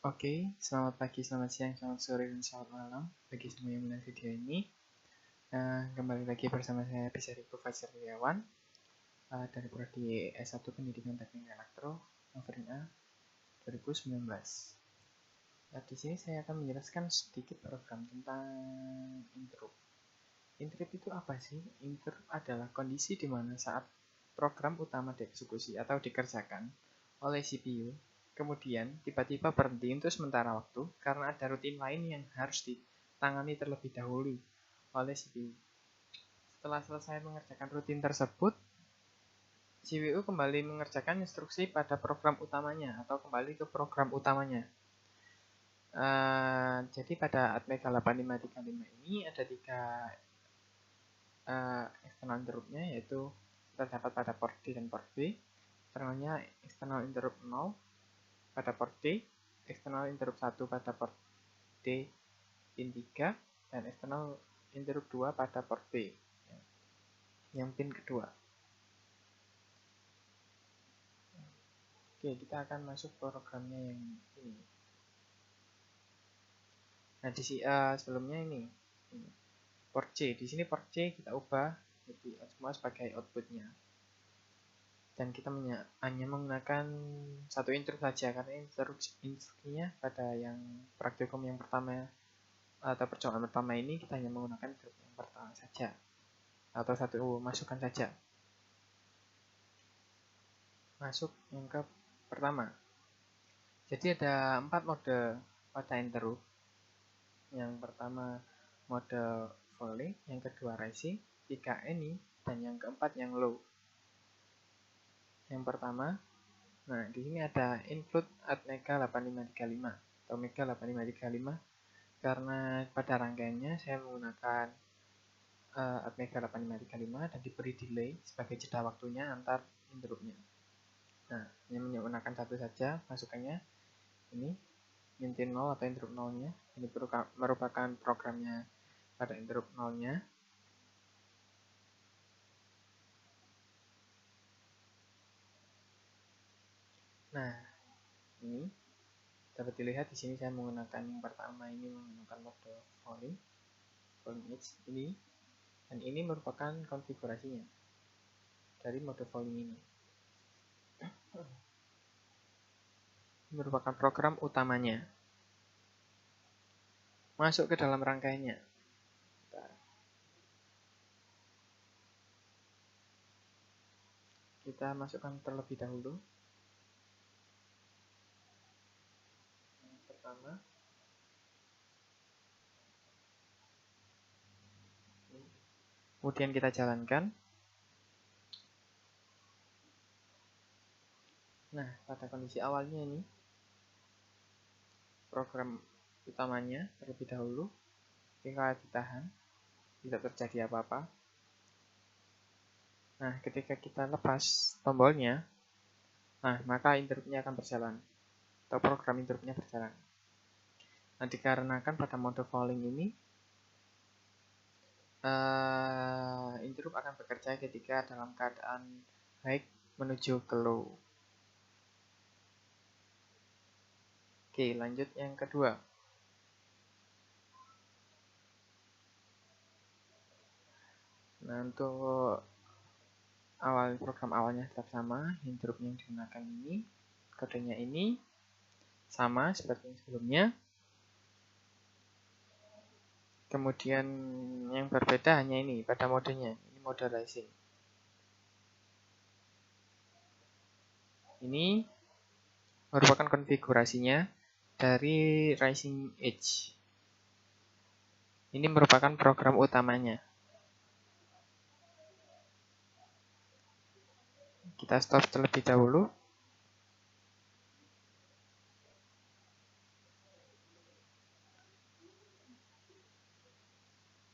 Oke, selamat pagi, selamat siang, selamat sore, dan selamat malam bagi semua yang melihat video ini. Kembali lagi bersama saya Bisari Profesor Wirawan dari Prodi S1 Pendidikan Teknik Elektro, Novering A 2019. Di sini saya akan menjelaskan sedikit program tentang interrupt. Interrupt itu apa sih? Interrupt adalah kondisi di mana saat program utama dieksekusi atau dikerjakan oleh CPU, kemudian tiba-tiba berhenti untuk sementara waktu karena ada rutin lain yang harus ditangani terlebih dahulu oleh CPU. Setelah selesai mengerjakan rutin tersebut, CPU kembali mengerjakan instruksi pada program utamanya atau kembali ke program utamanya. Jadi pada Atmega 8535 ini ada tiga external interrupt-nya, yaitu terdapat pada port D dan port B. Externalnya external interrupt 0 pada port D, external interrupt 1 pada port D pin 3, dan external interrupt 2 pada port B yang pin kedua. Oke, kita akan masuk programnya yang ini. Nah, sebelumnya ini port C. Di sini port C kita ubah jadi semua sebagai outputnya. Dan kita hanya menggunakan satu interrupt saja karena instruksinya pada yang praktikum yang pertama atau percobaan pertama ini kita hanya menggunakan interrupt yang pertama saja atau satu masukan saja. Masuk yang ke pertama. Jadi ada 4 mode pada interrupt. Yang pertama mode falling, yang kedua rising, 3 any, dan yang keempat yang low. Yang pertama, nah di sini ada include Atmega 8535 atau Mega 8535 karena pada rangkaiannya saya menggunakan Atmega 8535 dan diberi delay sebagai jeda waktunya antar interruptnya. Nah, ini menggunakan satu saja masukannya. Ini min 0 atau interrupt 0-nya. Ini merupakan programnya pada interrupt 0-nya. Nah, ini dapat dilihat di sini saya menggunakan yang pertama ini menggunakan mode falling edge ini, dan ini merupakan konfigurasinya dari mode falling ini. Merupakan program utamanya. Masuk ke dalam rangkaiannya. Kita masukkan terlebih dahulu. Yang pertama, kemudian kita jalankan. Nah, pada kondisi awalnya ini, program utamanya terlebih dahulu, jika ditahan, tidak terjadi apa-apa. Nah, ketika kita lepas tombolnya, nah maka interruptnya akan berjalan, atau program interruptnya berjalan. Nah, dikarenakan pada mode falling ini, interrupt akan bekerja ketika dalam keadaan high menuju ke low. Oke, lanjut yang kedua. Nah, untuk program awalnya tetap sama, interrupt yang digunakan ini, kodenya ini sama seperti yang sebelumnya. Kemudian yang berbeda hanya ini pada modenya, ini mode rising. Ini merupakan konfigurasinya dari rising edge. Ini merupakan program utamanya. Kita stop terlebih dahulu.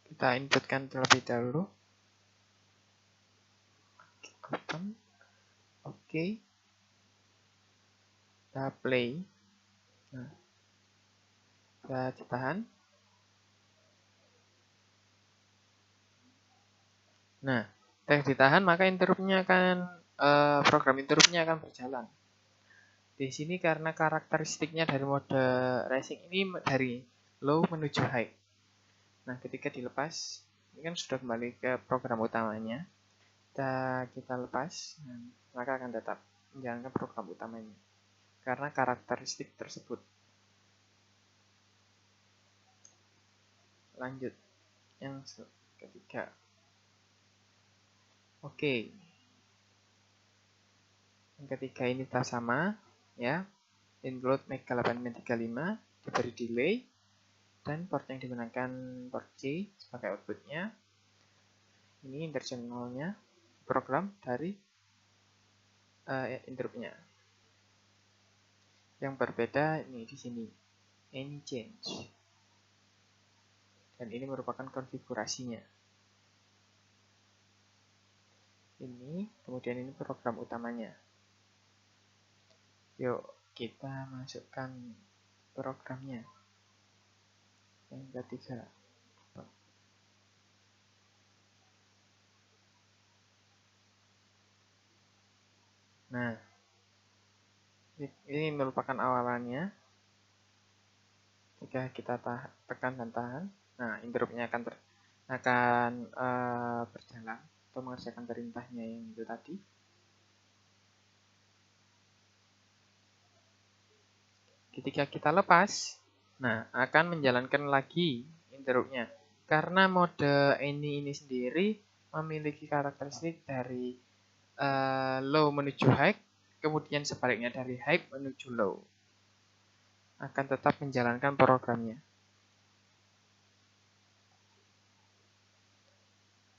Kita inputkan terlebih dahulu. Open. Oke. Kita play. Nah, kita ditahan. Nah, ketika ditahan maka interruptnya akan program interruptnya akan berjalan. Di sini karena karakteristiknya dari mode racing ini dari low menuju high. Nah, ketika dilepas, ini kan sudah kembali ke program utamanya. Kita lepas, maka akan tetap menjalankan program utamanya. Karena karakteristik tersebut. Lanjut, yang ketiga. Oke. Yang ketiga ini tetap sama, ya. Include Mega 8535, diberi delay, dan port yang digunakan port C sebagai outputnya. Ini interchannelnya, program dari interruptnya. Yang berbeda ini di sini, any change. Dan ini merupakan konfigurasinya. Ini, kemudian ini program utamanya. Yuk, kita masukkan programnya. Yang ketiga. Nah, ini merupakan awalannya. Jika kita tekan dan tahan, nah interruptnya akan berjalan atau mengerjakan perintahnya yang itu tadi. Ketika kita lepas, nah akan menjalankan lagi interruptnya. Karena mode ini sendiri memiliki karakteristik dari low menuju high, kemudian sebaliknya dari high menuju low. Akan tetap menjalankan programnya.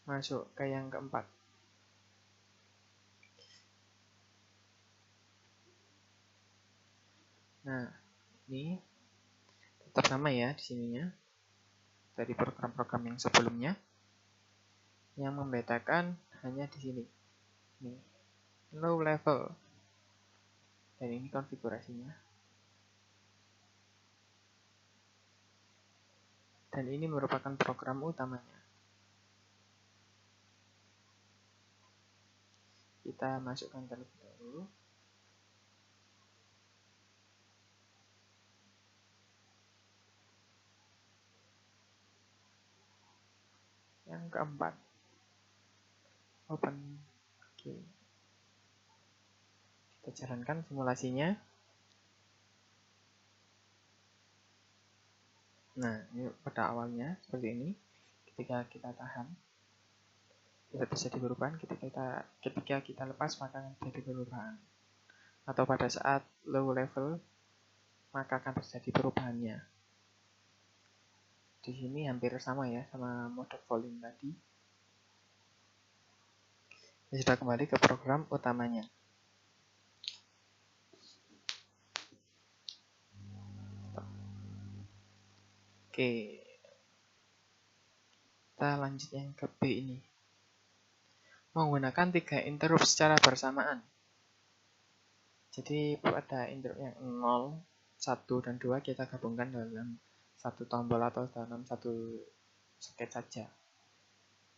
Masuk ke yang keempat. Nah, ini tetap sama ya di sininya. Dari program-program yang sebelumnya. Yang membedakan hanya di sini. Ini low level. Dan ini konfigurasinya. Dan ini merupakan program utamanya. Kita masukkan terlebih dahulu. Yang keempat. Open. Oke. Kita jalankan simulasinya. Nah, ini pada awalnya seperti ini. Ketika kita tahan, tidak terjadi perubahan. Ketika kita lepas, maka akan terjadi perubahan. Atau pada saat low level, maka akan terjadi perubahannya. Di sini hampir sama ya, sama mode volume tadi. Ini sudah kembali ke program utamanya. Oke. Kita lanjut yang ke B ini. Menggunakan 3 interrupt secara bersamaan. Jadi pada interrupt yang 0, 1, dan 2 kita gabungkan dalam satu tombol atau dalam satu soket saja.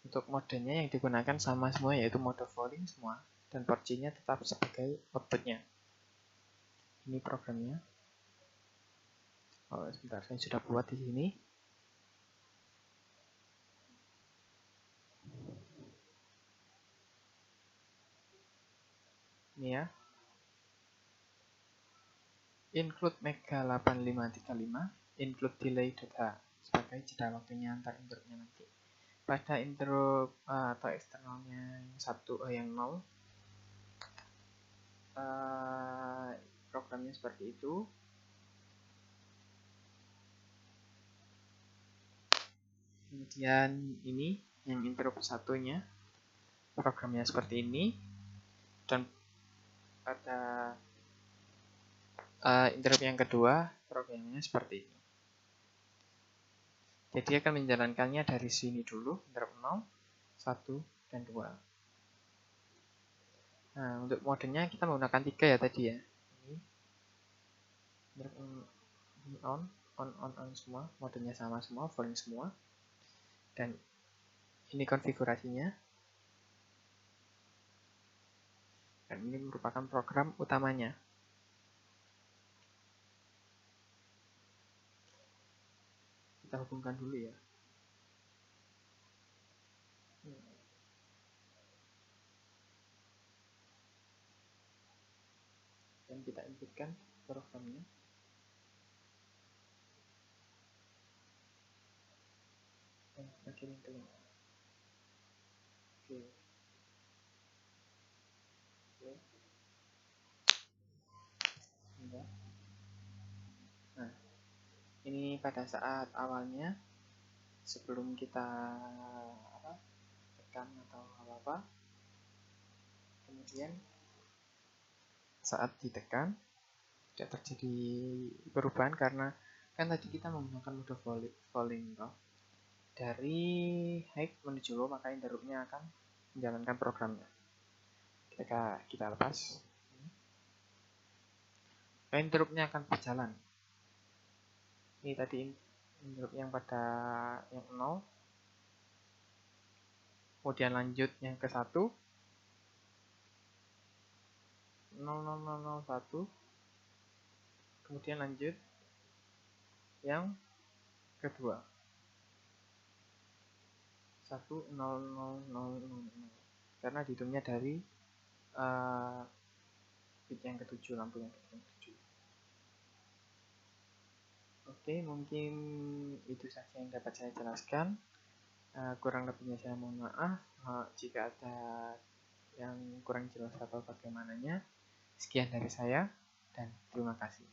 Untuk modenya yang digunakan sama semua, yaitu mode volume semua. Dan port C-nya tetap sebagai outputnya. Ini programnya. Oh, sebentar, saya sudah buat di sini. Ini ya. Include Mega 8535, include delay data sebagai jeda waktunya antar interruptnya nanti. Pada interrupt atau eksternalnya yang 0, programnya seperti itu. Kemudian ini yang interrupt satunya, programnya seperti ini. Dan pada interrupt yang kedua, programnya seperti ini. Jadi akan menjalankannya dari sini dulu, interrupt 0, 1, dan 2. Nah, untuk modenya kita menggunakan 3 ya tadi ya. Ini on semua, modenya sama semua, volume semua. Dan ini konfigurasinya. Dan ini merupakan program utamanya. kita hubungkan dulu ya. Dan kita inputkan programnya. Bagian yang kelima. Oke. Nah, ini pada saat awalnya sebelum kita tekan atau apa, kemudian saat ditekan tidak terjadi perubahan karena kan tadi kita menggunakan mode falling dari high menuju low, maka interruptnya akan menjalankan programnya. Kita lepas, interruptnya akan berjalan. Ini tadi interrupt yang pada yang 0, kemudian lanjut yang ke 1, 00001, kemudian lanjut yang kedua 10000, karena dihitungnya dari bit yang ke-7, lampu yang ke-7. Oke, mungkin itu saja yang dapat saya jelaskan. Kurang lebihnya saya mohon maaf jika ada yang kurang jelas atau bagaimananya. Sekian dari saya dan terima kasih.